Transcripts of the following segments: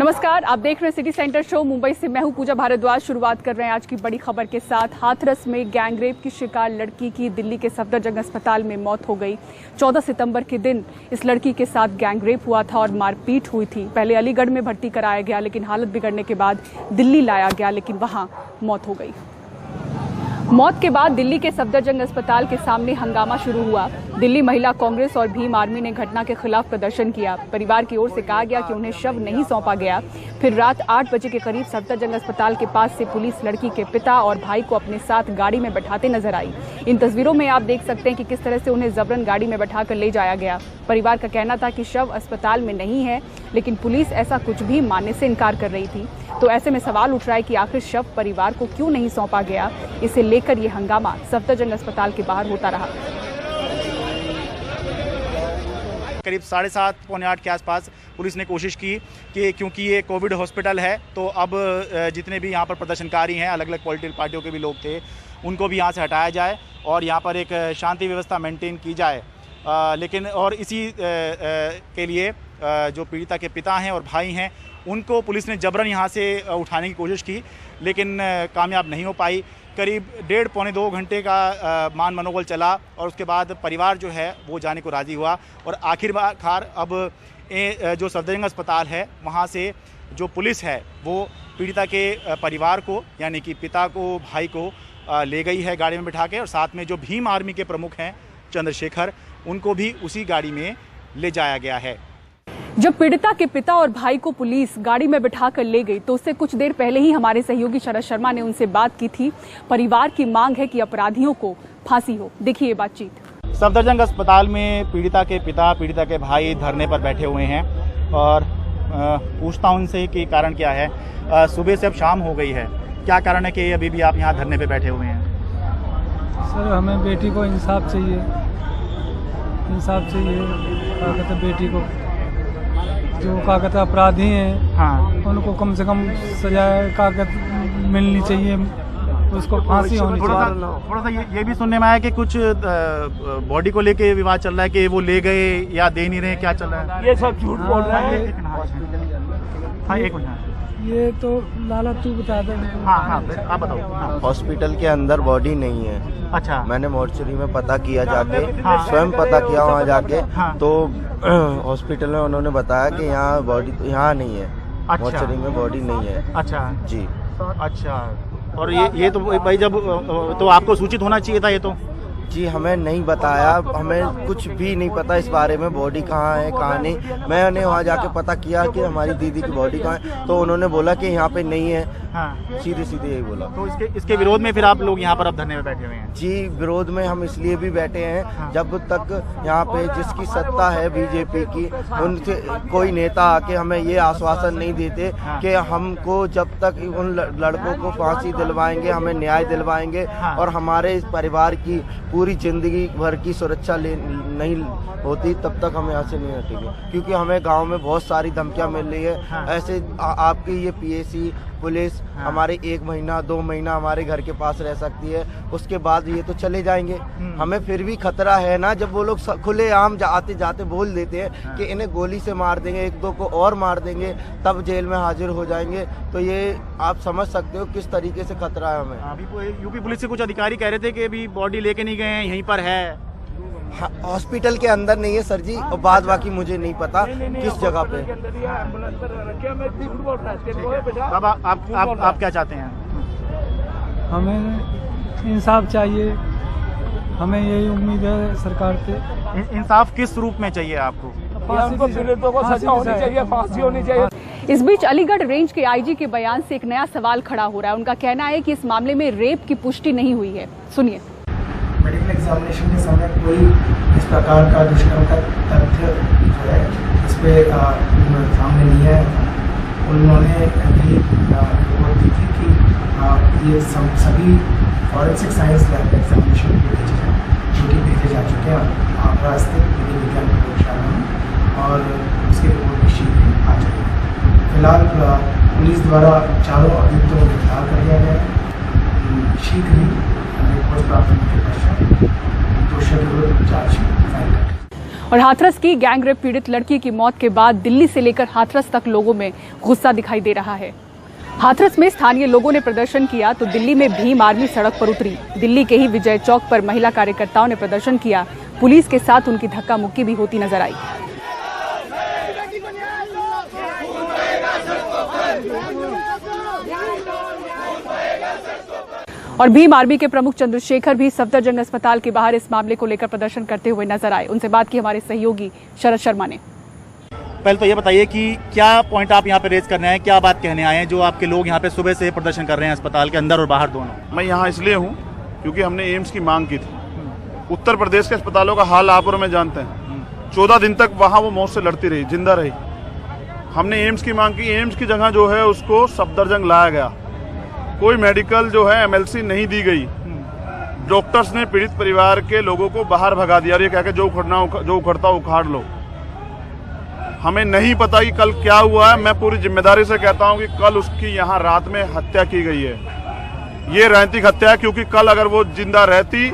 नमस्कार, आप देख रहे हैं सिटी सेंटर शो। मुंबई से मैं हूं पूजा भारद्वाज। शुरुआत कर रहे हैं आज की बड़ी खबर के साथ। हाथरस में गैंगरेप की शिकार लड़की की दिल्ली के सफदरजंग अस्पताल में मौत हो गई। 14 सितंबर के दिन इस लड़की के साथ गैंगरेप हुआ था और मारपीट हुई थी। पहले अलीगढ़ में भर्ती कराया गया, लेकिन हालत बिगड़ने के बाद दिल्ली लाया गया, लेकिन वहां मौत हो गई। मौत के बाद दिल्ली के सफदरजंग अस्पताल के सामने हंगामा शुरू हुआ। दिल्ली महिला कांग्रेस और भीम आर्मी ने घटना के खिलाफ प्रदर्शन किया। परिवार की ओर से कहा गया कि उन्हें शव नहीं सौंपा गया। फिर रात 8 बजे के करीब सफदरजंग अस्पताल के पास से पुलिस लड़की के पिता और भाई को अपने साथ गाड़ी में बैठाते नजर आई। इन तस्वीरों में आप देख सकते हैं कि किस तरह से उन्हें जबरन गाड़ी में बैठाकर ले जाया गया। परिवार का कहना था कि शव अस्पताल में नहीं है, लेकिन पुलिस ऐसा कुछ भी मानने से इनकार कर रही थी। तो ऐसे में सवाल उठ रहा है कि आखिर शव परिवार को क्यों नहीं सौंपा गया। इसे लेकर ये हंगामा सफदरजंग अस्पताल के बाहर होता रहा। करीब 7:30 पौने 8 के आसपास पुलिस ने कोशिश की कि क्योंकि ये कोविड हॉस्पिटल है, तो अब जितने भी यहाँ पर प्रदर्शनकारी हैं, अलग अलग पॉलिटिकल पार्टियों के भी लोग थे, उनको भी यहाँ से हटाया जाए और यहाँ पर एक शांति व्यवस्था मेंटेन की जाए। लेकिन और इसी के लिए जो पीड़िता के पिता हैं और भाई हैं, उनको पुलिस ने जबरन यहाँ से उठाने की कोशिश की, लेकिन कामयाब नहीं हो पाई। करीब 1.5 पौने 2 घंटे का मान मनोबल चला और उसके बाद परिवार जो है वो जाने को राज़ी हुआ। और आखिरकार अब जो सफदरजंग अस्पताल है, वहाँ से जो पुलिस है वो पीड़िता के परिवार को, यानी कि पिता को, भाई को ले गई है गाड़ी में बिठा के, और साथ में जो भीम आर्मी के प्रमुख हैं चंद्रशेखर, उनको भी उसी गाड़ी में ले जाया गया है। जब पीड़िता के पिता और भाई को पुलिस गाड़ी में बिठाकर ले गई, तो उससे कुछ देर पहले ही हमारे सहयोगी शरद शर्मा ने उनसे बात की थी। परिवार की मांग है कि अपराधियों को फांसी हो। देखिए ये बातचीत। सफदरजंग अस्पताल में पीड़िता के पिता, पीड़िता के भाई धरने पर बैठे हुए हैं और पूछता हूं उनसे कि कारण क्या है। सुबह से अब शाम हो गई है, क्या कारण है कि अभी भी आप यहाँ धरने पर बैठे हुए हैं? सर, हमें बेटी को इंसाफ चाहिए। इंसाफ चाहिए, क्या कहते हैं, बेटी को जो क्या कहते हैं अपराधी हैं, हाँ, उनको कम से कम सजा क्या कहते मिलनी चाहिए, उसको फांसी होनी चाहिए। थोड़ा सा ये भी सुनने में आया कि कुछ बॉडी को लेके विवाद चल रहा है कि वो ले गए या दे नहीं रहे, क्या चल रहा है? ये सब झूठ बोल रहा है। हाँ, एक मिनट। ये तो लाला तू बता दे। हाँ, आप बताओ। हॉस्पिटल के अंदर बॉडी नहीं है। अच्छा। मैंने मोर्चरी में पता किया जाके, स्वयं पता किया वहाँ जाके, तो हॉस्पिटल में उन्होंने बताया कि यहाँ बॉडी तो यहाँ नहीं है। अच्छा। मोर्चरी में बॉडी नहीं है। अच्छा जी। अच्छा, और ये तो भाई जब तो आपको सूचित होना चाहिए था ये तो। जी, हमें नहीं बताया, हमें कुछ भी नहीं पता इस बारे में, बॉडी कहाँ है कहाँ नहीं। मैंने वहाँ जाके पता किया कि हमारी दीदी की बॉडी कहाँ है, तो उन्होंने बोला कि यहाँ पे नहीं है। हाँ। सीधे यही बोला। तो इसके विरोध में फिर आप लोग यहाँ पर अब धरने में बैठे हुए हैं? जी, विरोध में हम इसलिए भी बैठे हैं, हाँ। जब तक यहाँ पे जिसकी सत्ता है बीजेपी की, उनसे कोई नेता आके हमें ये आश्वासन नहीं देते कि हमको जब तक उन लड़कों को फांसी दिलवाएंगे, हमें न्याय दिलवाएंगे और हमारे इस परिवार की पूरी जिंदगी भर की सुरक्षा नहीं होती, तब तक हम यहाँ से नहीं हटेंगे। क्योंकि हमें गांव में बहुत सारी धमकियाँ मिल रही है। ऐसे आपकी ये पीएसी पुलिस हमारे 1 महीना 2 महीना हमारे घर के पास रह सकती है, उसके बाद ये तो चले जाएंगे। हमें फिर भी खतरा है ना, जब वो लोग खुलेआम आते जाते बोल देते हैं कि इन्हें गोली से मार देंगे, 1-2 को और मार देंगे, तब जेल में हाजिर हो जाएंगे, तो ये आप समझ सकते हो किस तरीके से खतरा है हमें। अभी यूपी पुलिस के कुछ अधिकारी कह रहे थे कि अभी बॉडी लेके नहीं गए हैं, यहीं पर है। हॉस्पिटल के अंदर नहीं है सर जी, और बाद बाकी मुझे नहीं पता किस जगह पे। अब आप क्या चाहते हैं? हमें इंसाफ चाहिए, हमें यही उम्मीद है सरकार से। इंसाफ किस रूप में चाहिए आपको? पीड़ितों को सजा होनी चाहिए, फांसी होनी चाहिए। इस बीच अलीगढ़ रेंज के आईजी के बयान से एक नया सवाल खड़ा हो रहा है। उनका कहना है कि इस मामले में रेप की पुष्टि नहीं हुई है। सुनिए। मेडिकल एग्जामिनेशन के समय कोई इस प्रकार का दुष्कर्म का तथ्य जो है इस पे सामने नहीं है। उन्होंने भी रिपोर्ट दी थी कि ये सभी फॉरेंसिक साइंस लैब एग्जामिनेशन के भेजे हैं, जो कि भेजे जा चुके हैं आगरा स्थित विज्ञान प्रयोगशाला में, और उसकी रिपोर्ट भी शीघ्र ही आ जाएगी। फिलहाल पुलिस द्वारा चारों अभियुक्तों को गिरफ्तार कर लिया गया है। शीघ्र ही रिपोर्ट प्राप्त होने के पश्चात दोषियों के विरुद्ध चार्जशीट फाइल करें। और हाथरस की गैंगरेप पीड़ित लड़की की मौत के बाद दिल्ली से लेकर हाथरस तक लोगों में गुस्सा दिखाई दे रहा है। हाथरस में स्थानीय लोगों ने प्रदर्शन किया तो दिल्ली में भीम आर्मी सड़क पर उतरी। दिल्ली के ही विजय चौक पर महिला कार्यकर्ताओं ने प्रदर्शन किया। पुलिस के साथ उनकी धक्का मुक्की भी होती नजर आई। और भीम आर्मी के प्रमुख चंद्रशेखर भी सफदरजंग अस्पताल के बाहर इस मामले को लेकर प्रदर्शन करते हुए नजर आए। उनसे बात की हमारे सहयोगी शरद शर्मा ने। पहले तो ये बताइए कि क्या पॉइंट आप यहाँ पे रेज करने आए, क्या बात कहने आए हैं जो आपके लोग यहाँ पे सुबह से प्रदर्शन कर रहे हैं अस्पताल के अंदर और बाहर दोनों? मैं यहाँ इसलिए हूँ क्योंकि हमने एम्स की मांग की थी। उत्तर प्रदेश के अस्पतालों का हाल आप और मैं जानते हैं। 14 दिन तक वहाँ वो मौत से लड़ती रही, जिंदा रही। हमने एम्स की मांग की। एम्स की जगह जो है उसको सफदरजंग लाया गया। कोई मेडिकल जो है एमएलसी नहीं दी गई। डॉक्टर्स ने पीड़ित परिवार के लोगों को बाहर भगा दिया और ये कह के जो उखड़ता उखाड़ लो। हमें नहीं पता कि कल क्या हुआ है। मैं पूरी जिम्मेदारी से कहता हूं कि कल उसकी यहाँ रात में हत्या की गई है। ये राजनीतिक हत्या है क्योंकि कल अगर वो जिंदा रहती,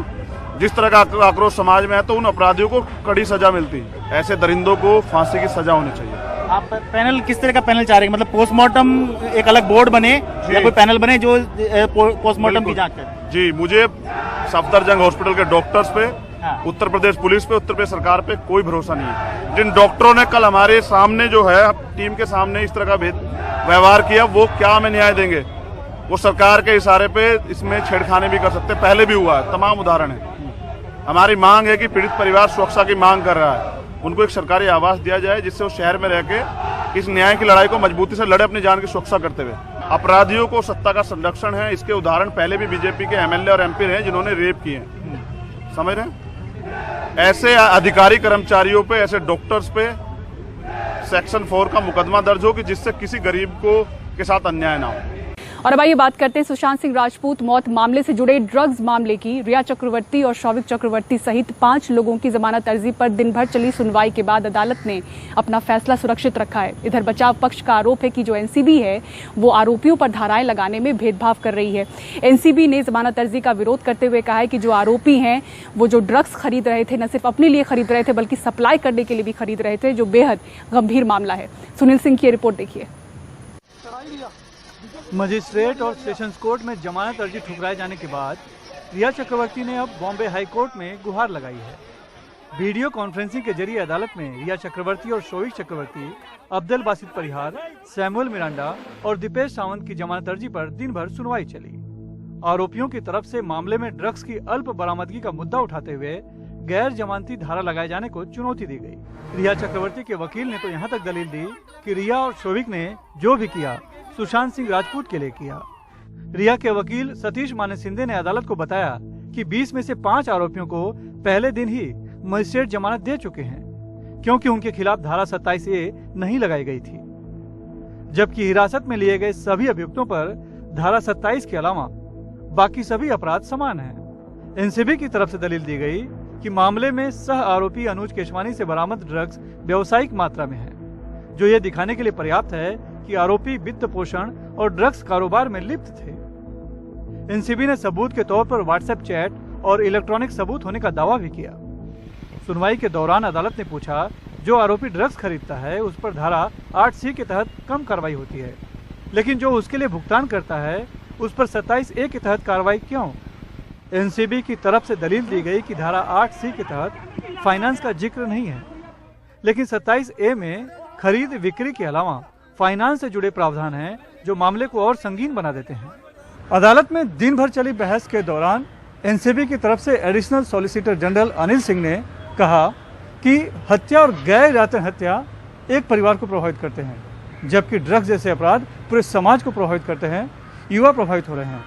जिस तरह का आक्रोश समाज में है, तो उन अपराधियों को कड़ी सजा मिलती। ऐसे दरिंदों को फांसी की सजा होनी चाहिए। आप पैनल किस तरह का पैनल चाह रहे हैं? मतलब पोस्टमार्टम एक अलग बोर्ड बने या कोई पैनल बने जो पोस्टमार्टम की जांच करे? जी, मुझे सफदरजंग हॉस्पिटल के डॉक्टर्स पे, उत्तर प्रदेश पुलिस पे, उत्तर प्रदेश सरकार पे कोई भरोसा नहीं है। जिन डॉक्टरों ने कल हमारे सामने जो है टीम के सामने इस तरह का व्यवहार किया, वो क्या हमें न्याय देंगे? वो सरकार के इशारे पे इसमें छेड़खानी भी कर सकते, पहले भी हुआ है, तमाम उदाहरण है। हमारी मांग है कि पीड़ित परिवार सुरक्षा की मांग कर रहा है, उनको एक सरकारी आवास दिया जाए जिससे वो शहर में रह के इस न्याय की लड़ाई को मजबूती से लड़े, अपनी जान की सुरक्षा करते हुए। अपराधियों को सत्ता का संरक्षण है, इसके उदाहरण पहले भी बीजेपी के एमएलए और एमपी रहे जिन्होंने रेप किए हैं। समझ रहे हैं? ऐसे अधिकारी कर्मचारियों पे, ऐसे डॉक्टर्स पे सेक्शन 4 का मुकदमा दर्ज हो कि जिससे किसी गरीब को के साथ अन्याय ना हो। और अब आइए बात करते हैं सुशांत सिंह राजपूत मौत मामले से जुड़े ड्रग्स मामले की। रिया चक्रवर्ती और शौविक चक्रवर्ती सहित 5 लोगों की जमानत अर्जी पर दिन भर चली सुनवाई के बाद अदालत ने अपना फैसला सुरक्षित रखा है। इधर बचाव पक्ष का आरोप है कि जो एनसीबी है वो आरोपियों पर धाराएं लगाने में भेदभाव कर रही है। एनसीबी ने जमानत अर्जी का विरोध करते हुए कहा है कि जो आरोपी हैं वो जो ड्रग्स खरीद रहे थे, न सिर्फ अपने लिए खरीद रहे थे बल्कि सप्लाई करने के लिए भी खरीद रहे थे, जो बेहद गंभीर मामला है। सुनील सिंह की रिपोर्ट देखिए। मजिस्ट्रेट और सेशंस कोर्ट में जमानत अर्जी ठुकराए जाने के बाद रिया चक्रवर्ती ने अब बॉम्बे हाई कोर्ट में गुहार लगाई है। वीडियो कॉन्फ्रेंसिंग के जरिए अदालत में रिया चक्रवर्ती और शौविक चक्रवर्ती, अब्दुल बासित परिहार, सैमुअल मिरांडा और दीपेश सावंत की जमानत अर्जी पर दिन भर सुनवाई चली। आरोपियों की तरफ से मामले में ड्रग्स की अल्प बरामदगी का मुद्दा उठाते हुए गैर जमानती धारा लगाए जाने को चुनौती दी गई। रिया चक्रवर्ती के वकील ने तो यहाँ तक दलील दी कि रिया और शौविक ने जो भी किया सुशांत सिंह राजपूत के लिए किया। रिया के वकील सतीश माने सिंधे ने अदालत को बताया कि 20 में से 5 आरोपियों को पहले दिन ही मजिस्ट्रेट जमानत दे चुके हैं क्योंकि उनके खिलाफ धारा 27A नहीं लगाई गई थी, जबकि हिरासत में लिए गए सभी अभियुक्तों पर धारा 27 के अलावा बाकी सभी अपराध समान हैं। एनसीबी की तरफ से दलील दी गई कि मामले में सह आरोपी अनुज केशवानी से बरामद ड्रग्स व्यावसायिक मात्रा में है, जो ये दिखाने के लिए पर्याप्त है कि आरोपी वित्त पोषण और ड्रग्स कारोबार में लिप्त थे। एनसीबी ने सबूत के तौर पर व्हाट्सएप चैट और इलेक्ट्रॉनिक सबूत होने का दावा भी किया। सुनवाई के दौरान अदालत ने पूछा, जो आरोपी ड्रग्स खरीदता है उस पर धारा 8C के तहत कम कार्रवाई होती है, लेकिन जो उसके लिए भुगतान करता है उस पर 27A के तहत कार्रवाई क्यों? एनसीबी की तरफ से दलील दी गई कि धारा 8C के तहत फाइनेंस का जिक्र नहीं है, लेकिन 27A में खरीद बिक्री के अलावा फाइनेंस से जुड़े प्रावधान हैं जो मामले को और संगीन बना देते हैं। अदालत में दिन भर चली बहस के दौरान एनसीबी की तरफ से additional solicitor general Anil Singh ने कहा कि हत्या और गैर इरादतन हत्या एक परिवार को प्रभावित करते हैं, जबकि ड्रग्स जैसे अपराध पूरे समाज को प्रभावित करते हैं, युवा प्रभावित हो रहे हैं।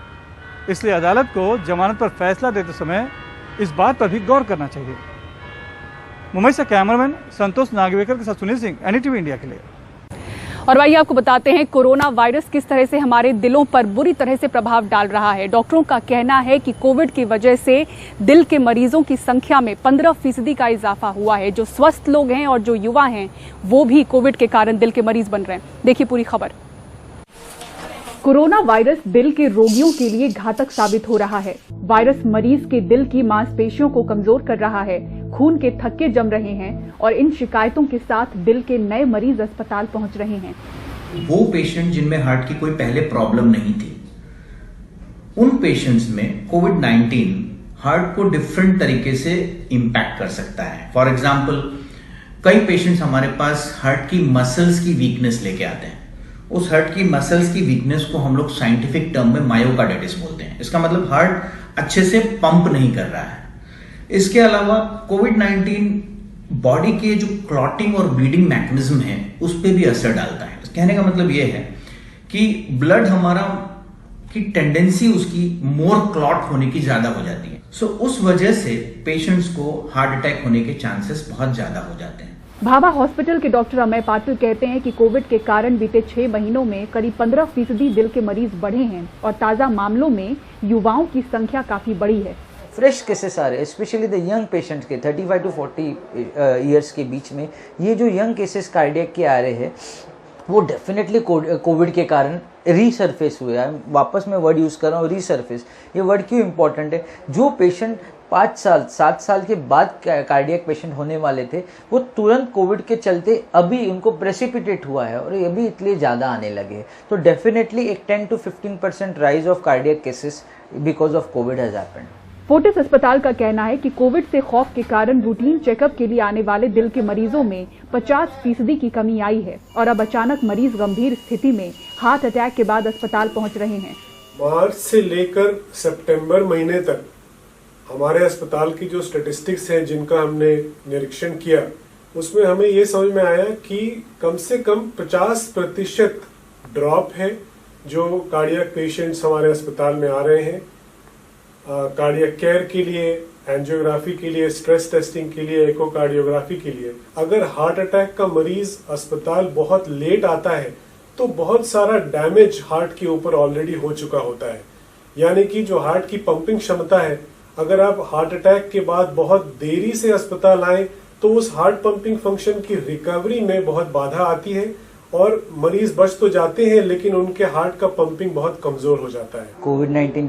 इसलिए अदालत को जमानत पर फैसला देते समय इस बात पर भी गौर करना चाहिए। मुंबई से कैमरामैन संतोष नागवेकर के साथ सुनील सिंह, एनडीटीवी इंडिया के लिए। और भाई आपको बताते हैं कोरोना वायरस किस तरह से हमारे दिलों पर बुरी तरह से प्रभाव डाल रहा है। डॉक्टरों का कहना है कि कोविड की वजह से दिल के मरीजों की संख्या में 15% का इजाफा हुआ है। जो स्वस्थ लोग हैं और जो युवा हैं वो भी कोविड के कारण दिल के मरीज बन रहे हैं। देखिए पूरी खबर। कोरोना वायरस दिल के रोगियों के लिए घातक साबित हो रहा है। वायरस मरीज के दिल की मांसपेशियों को कमजोर कर रहा है। खून के थक्के जम रहे हैं और इन शिकायतों के साथ दिल के नए मरीज अस्पताल पहुंच रहे हैं। वो पेशेंट जिनमें हार्ट की कोई पहले प्रॉब्लम नहीं थी, उन पेशेंट्स में कोविड-19 हार्ट को डिफरेंट तरीके से इंपैक्ट कर सकता है। फॉर एग्जाम्पल, कई पेशेंट्स हमारे पास हार्ट की मसल्स की वीकनेस लेके आते हैं। उस हार्ट की मसल्स की वीकनेस को हम लोग साइंटिफिक टर्म में मायोकार्डिटिस बोलते हैं। इसका मतलब हार्ट अच्छे से पंप नहीं कर रहा है। इसके अलावा कोविड-19 बॉडी के जो क्लॉटिंग और ब्लीडिंग मैकेनिज्म है उस पर भी असर डालता है। कहने का मतलब यह है कि ब्लड हमारा की टेंडेंसी उसकी मोर क्लॉट होने की ज्यादा हो जाती है। सो उस वजह से पेशेंट्स को हार्ट अटैक होने के चांसेस बहुत ज्यादा हो जाते हैं। भाभा हॉस्पिटल के डॉक्टर अमय पाटिल कहते हैं कि कोविड के कारण बीते 6 महीनों में करीब 15% दिल के मरीज बढ़े हैं और ताजा मामलों में युवाओं की संख्या काफी बड़ी है। फ्रेश केसेस आ रहे हैं, स्पेशली द यंग पेशेंट्स के 35 to 40 ईयर्स के बीच में। ये जो यंग केसेस कार्डियक के आ रहे हैं वो डेफिनेटली कोविड के कारण रीसरफेस हुए हैं। वापस मैं वर्ड यूज़ कर रहा हूँ, रीसरफेस। ये वर्ड क्यों इंपॉर्टेंट है? जो पेशेंट 5 साल 7 साल के बाद कार्डियक पेशेंट होने वाले थे वो तुरंत कोविड के चलते अभी उनको प्रेसिपिटेट हुआ है और अभी इसलिए ज़्यादा आने लगे। तो डेफिनेटली एक 10 to 15% rise of cardiac cases because of Covid has happened. Fortis अस्पताल का कहना है कि कोविड से खौफ के कारण रूटीन चेकअप के लिए आने वाले दिल के मरीजों में 50% की कमी आई है और अब अचानक मरीज गंभीर स्थिति में हार्ट अटैक के बाद अस्पताल पहुंच रहे हैं। मार्च से लेकर सितंबर महीने तक हमारे अस्पताल की जो स्टैटिस्टिक्स हैं जिनका हमने निरीक्षण किया उसमें हमें ये समझ में आया कि कम से कम 50% ड्रॉप है जो कार्डियक पेशेंट्स हमारे अस्पताल में आ रहे हैं। कार्डियक केयर के लिए, एंजियोग्राफी के लिए, स्ट्रेस टेस्टिंग के लिए, इकोकार्डियोग्राफी के लिए। अगर हार्ट अटैक का मरीज अस्पताल बहुत लेट आता है तो बहुत सारा डैमेज हार्ट के ऊपर ऑलरेडी हो चुका होता है। यानी कि जो हार्ट की पंपिंग क्षमता है, अगर आप हार्ट अटैक के बाद बहुत देरी से अस्पताल आए तो उस हार्ट पंपिंग फंक्शन की रिकवरी में बहुत बाधा आती है और मरीज बच तो जाते हैं लेकिन उनके हार्ट का पंपिंग बहुत कमजोर हो जाता है। कोविड-19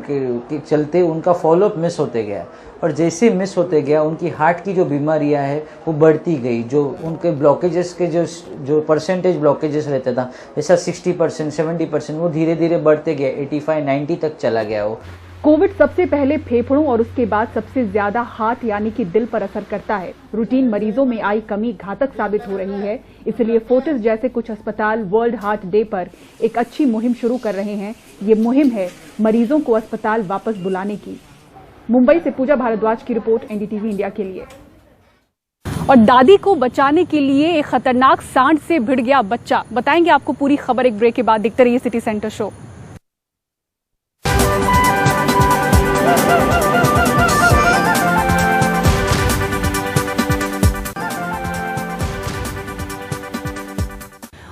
के चलते उनका फॉलोअप मिस होते गया और जैसे मिस होते गया उनकी हार्ट की जो बीमारियां है वो बढ़ती गई। जो उनके ब्लॉकेजेस के जो परसेंटेज ब्लॉकेजेस रहता था जैसा 60%, 70% वो धीरे धीरे बढ़ते गए, 85-90 तक चला गया वो। कोविड सबसे पहले फेफड़ों और उसके बाद सबसे ज्यादा हार्ट यानी कि दिल पर असर करता है। रूटीन मरीजों में आई कमी घातक साबित हो रही है, इसलिए फोर्टिस जैसे कुछ अस्पताल वर्ल्ड हार्ट डे पर एक अच्छी मुहिम शुरू कर रहे हैं। ये मुहिम है मरीजों को अस्पताल वापस बुलाने की। मुंबई से पूजा भारद्वाज की रिपोर्ट, एनडीटीवी इंडिया के लिए। और दादी को बचाने के लिए एक खतरनाक सांड से भिड़ गया बच्चा। बताएंगे आपको पूरी खबर एक ब्रेक के बाद। देखते रहिए सिटी सेंटर शो।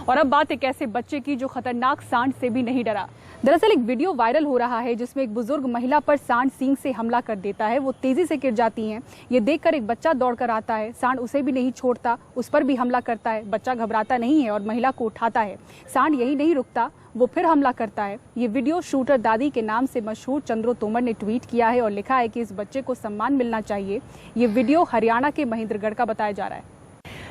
और अब बात एक ऐसे बच्चे की जो खतरनाक सांड से भी नहीं डरा। दरअसल एक वीडियो वायरल हो रहा है जिसमें एक बुजुर्ग महिला पर सांड सींग से हमला कर देता है। वो तेजी से गिर जाती हैं। ये देखकर एक बच्चा दौड़कर आता है। सांड उसे भी नहीं छोड़ता, उस पर भी हमला करता है। बच्चा घबराता नहीं है और महिला को उठाता है। सांड यही नहीं रुकता, वो फिर हमला करता है। ये वीडियो शूटर दादी के नाम से मशहूर चंद्रो तोमर ने ट्वीट किया है और लिखा है कि इस बच्चे को सम्मान मिलना चाहिए। ये वीडियो हरियाणा के महेंद्रगढ़ का बताया जा रहा है।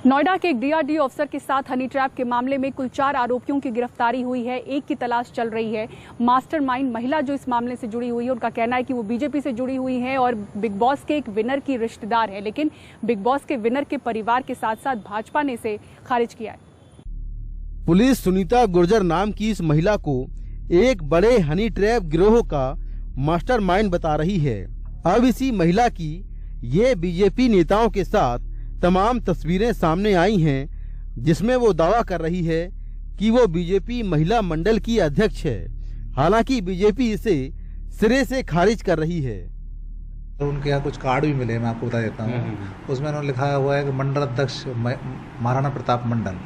नोएडा के एक डीआरडीओ अफसर के साथ हनी ट्रैप के मामले में कुल 4 आरोपियों की गिरफ्तारी हुई है। एक की तलाश चल रही है। मास्टरमाइंड महिला जो इस मामले से जुड़ी हुई है, उनका कहना है कि वो बीजेपी से जुड़ी हुई है और बिग बॉस के एक विनर की रिश्तेदार है, लेकिन बिग बॉस के विनर के परिवार के साथ साथ भाजपा ने इसे खारिज किया है। पुलिस सुनीता गुर्जर नाम की इस महिला को एक बड़े हनी ट्रैप गिरोह का मास्टरमाइंड बता रही है। अब इसी महिला की ये बीजेपी नेताओं के साथ तमाम तस्वीरें सामने आई हैं जिसमें वो दावा कर रही है कि वो बीजेपी महिला मंडल की अध्यक्ष है। हालांकि बीजेपी इसे सिरे से खारिज कर रही है। उनके यहाँ कुछ कार्ड भी मिले, मैं आपको बता देता हूँ। उसमें उन्होंने लिखा हुआ है कि मंडल अध्यक्ष महाराणा प्रताप मंडल।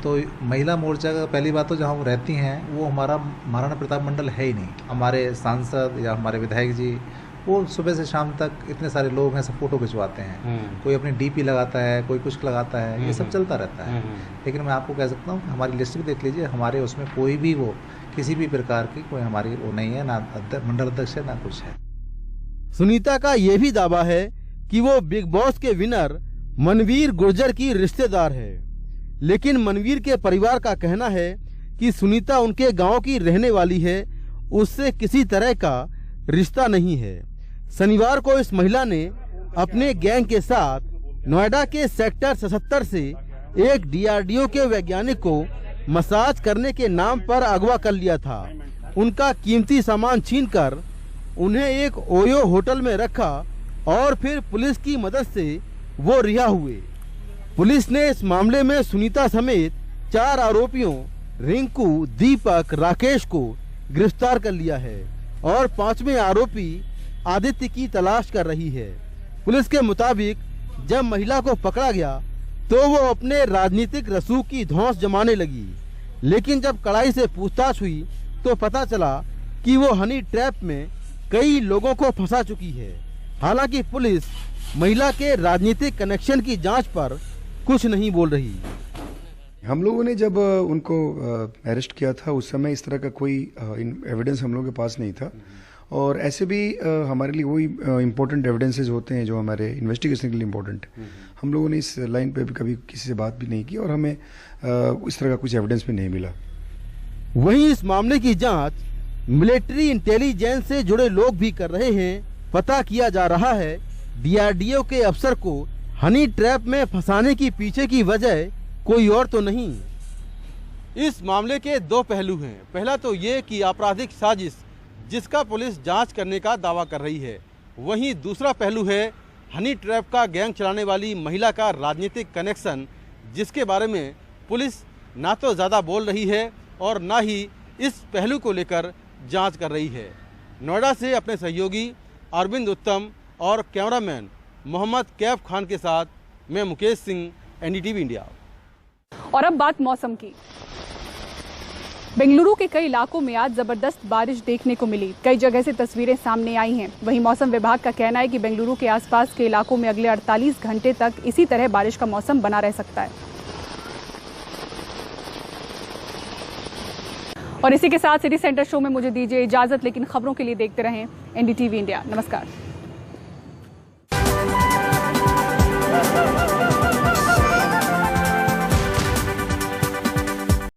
तो महिला मोर्चा का पहली बात तो जहाँ वो रहती हैं वो हमारा महाराणा प्रताप मंडल है ही नहीं। हमारे सांसद या हमारे विधायक जी वो सुबह से शाम तक इतने सारे लोग हैं, सब फोटो खिंचवाते हैं। कोई अपनी डीपी लगाता है, कोई कुछ लगाता है, ये सब चलता रहता है। लेकिन मैं आपको कह सकता हूँ हमारी लिस्ट भी देख लीजिए, हमारे उसमें कोई भी वो किसी भी प्रकार की कोई हमारी वो नहीं है, ना मंडल अध्यक्ष है ना कुछ है। सुनीता का ये भी दावा है कि वो बिग बॉस के विनर मनवीर गुर्जर की रिश्तेदार है, लेकिन मनवीर के परिवार का कहना है कि सुनीता उनके गांव की रहने वाली है, उससे किसी तरह का रिश्ता नहीं है। शनिवार को इस महिला ने अपने गैंग के साथ नोएडा के सेक्टर 77 से एक डीआरडीओ के वैज्ञानिक को मसाज करने के नाम पर अगवा कर लिया था। उनका कीमती सामान छीनकर उन्हें एक ओयो होटल में रखा और फिर पुलिस की मदद से वो रिहा हुए। पुलिस ने इस मामले में सुनीता समेत 4 आरोपियों रिंकू, दीपक, राकेश को गिरफ्तार कर लिया है और 5वें आरोपी आदित्य की तलाश कर रही है। पुलिस के मुताबिक जब महिला को पकड़ा गया तो वो अपने राजनीतिक रसूख की धौंस जमाने लगी, लेकिन जब कड़ाई से पूछताछ हुई तो पता चला कि वो हनी ट्रैप में कई लोगों को फंसा चुकी है। हालांकि पुलिस महिला के राजनीतिक कनेक्शन की जांच पर कुछ नहीं बोल रही। हम लोगों ने जब उनको अरेस्ट किया था उस समय इस तरह का कोई एविडेंस हम लोगों के पास नहीं था, और ऐसे भी हमारे लिए वही इम्पोर्टेंट एविडेंसेस होते हैं जो हमारे इन्वेस्टिगेशन के लिए इम्पोर्टेंट। हम लोगों ने इस लाइन पे भी कभी किसी से बात भी नहीं की और हमें इस तरह का कुछ एविडेंस भी नहीं मिला। वहीं इस मामले की जांच मिलिट्री इंटेलिजेंस से जुड़े लोग भी कर रहे हैं। पता किया जा रहा है डीआरडीओ के अफसर को हनी ट्रैप में फंसाने की पीछे की वजह कोई और तो नहीं। इस मामले के 2 पहलू हैं। पहला तो ये कि आपराधिक साजिश जिसका पुलिस जांच करने का दावा कर रही है, वहीं दूसरा पहलू है हनी ट्रैप का गैंग चलाने वाली महिला का राजनीतिक कनेक्शन, जिसके बारे में पुलिस ना तो ज़्यादा बोल रही है और ना ही इस पहलू को लेकर जांच कर रही है। नोएडा से अपने सहयोगी अरविंद उत्तम और कैमरामैन मोहम्मद कैफ खान के साथ मैं मुकेश सिंह, एनडीटीवी इंडिया। और अब बात मौसम की। बेंगलुरु के कई इलाकों में आज जबरदस्त बारिश देखने को मिली। कई जगह से तस्वीरें सामने आई हैं। वहीं मौसम विभाग का कहना है कि बेंगलुरु के आसपास के इलाकों में अगले 48 घंटे तक इसी तरह बारिश का मौसम बना रह सकता है। और इसी के साथ सिटी सेंटर शो में मुझे दीजिए इजाजत, लेकिन खबरों के लिए देखते रहें एनडीटीवी इंडिया। नमस्कार।